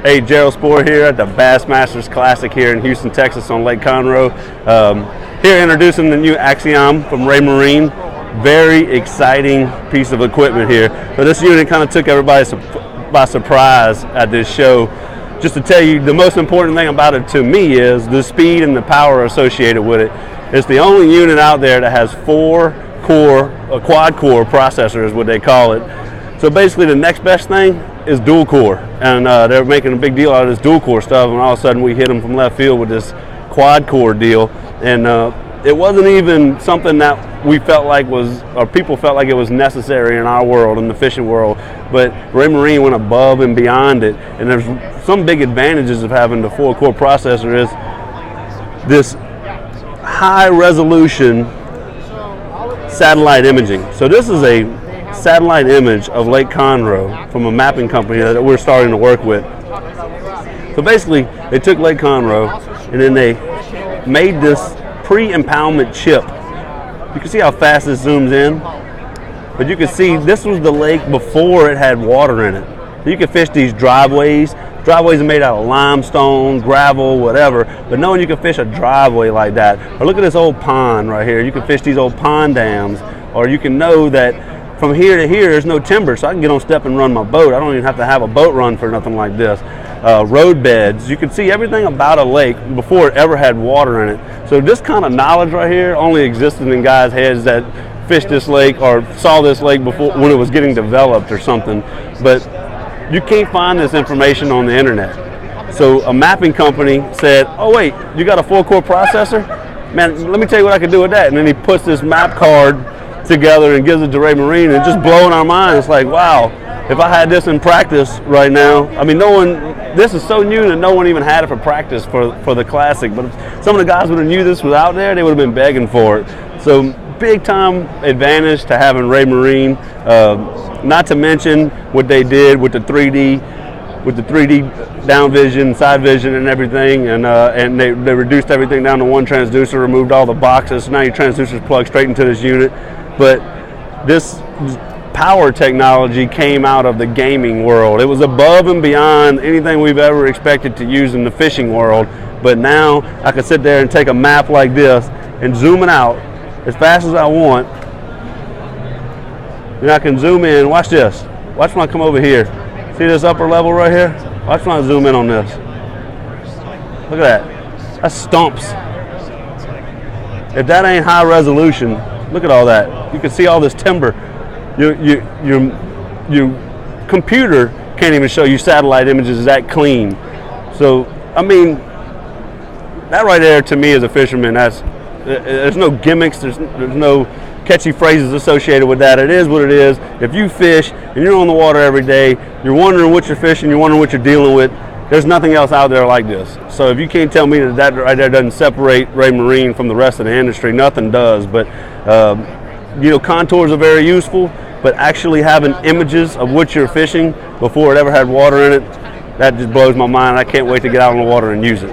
Hey, Gerald Sporhrer here at the Bassmasters Classic here in Houston, Texas on Lake Conroe. Here introducing the new Axiom from Ray Marine. Very exciting piece of equipment here. So this unit kind of took everybody by surprise at this show. Just to tell you, the most important thing about it to me is the speed and the power associated with it. It's the only unit out there that has a quad core processor is what they call it. So basically the next best thing is dual core, and they're making a big deal out of this dual core stuff, and all of a sudden we hit them from left field with this quad core deal, and it wasn't even something that we felt like was, or people felt like it was necessary in our world, in the fishing world, but Ray Marine went above and beyond it. And there's some big advantages of having the 4-core processor is this high resolution satellite imaging. So this is a satellite image of Lake Conroe from a mapping company that we're starting to work with. So basically, they took Lake Conroe and then they made this pre-impoundment chip. You can see how fast this zooms in, but you can see this was the lake before it had water in it. So you can fish these driveways. Driveways are made out of limestone, gravel, whatever, but knowing you can fish a driveway like that, or look at this old pond right here. You can fish these old pond dams, or you can know that from here to here, there's no timber, so I can get on step and run my boat. I don't even have to have a boat run for nothing like this. Road beds, you can see everything about a lake before it ever had water in it. So this kind of knowledge right here only existed in guys' heads that fished this lake or saw this lake before when it was getting developed or something. But you can't find this information on the internet. So a mapping company said, oh wait, you got a 4-core processor? Man, let me tell you what I can do with that. And then he puts this map card together and gives it to Ray Marine, and just blowing our minds. Like, wow, if I had this in practice right now, I mean, this is so new that no one even had it for practice for the Classic, but if some of the guys would have knew this was out there, they would have been begging for it. So big time advantage to having Ray Marine, not to mention what they did with the 3D down vision, side vision, and everything, and they reduced everything down to one transducer, removed all the boxes, so now your transducers plug straight into this unit. But this power technology came out of the gaming world. It was above and beyond anything we've ever expected to use in the fishing world. But now I can sit there and take a map like this and zoom it out as fast as I want. And I can zoom in. Watch this. Watch when I come over here. See this upper level right here? Watch when I zoom in on this. Look at that. That's stumps. If that ain't high resolution, look at all that. You can see all this timber. Your computer can't even show you satellite images that clean. So, I mean, that right there to me as a fisherman, there's no gimmicks, there's no catchy phrases associated with that. It is what it is. If you fish and you're on the water every day, you're wondering what you're fishing, you're wondering what you're dealing with, there's nothing else out there like this. So if you can't tell me that right there doesn't separate Ray Marine from the rest of the industry, nothing does. But contours are very useful, but actually having images of what you're fishing before it ever had water in it, that just blows my mind. I can't wait to get out on the water and use it.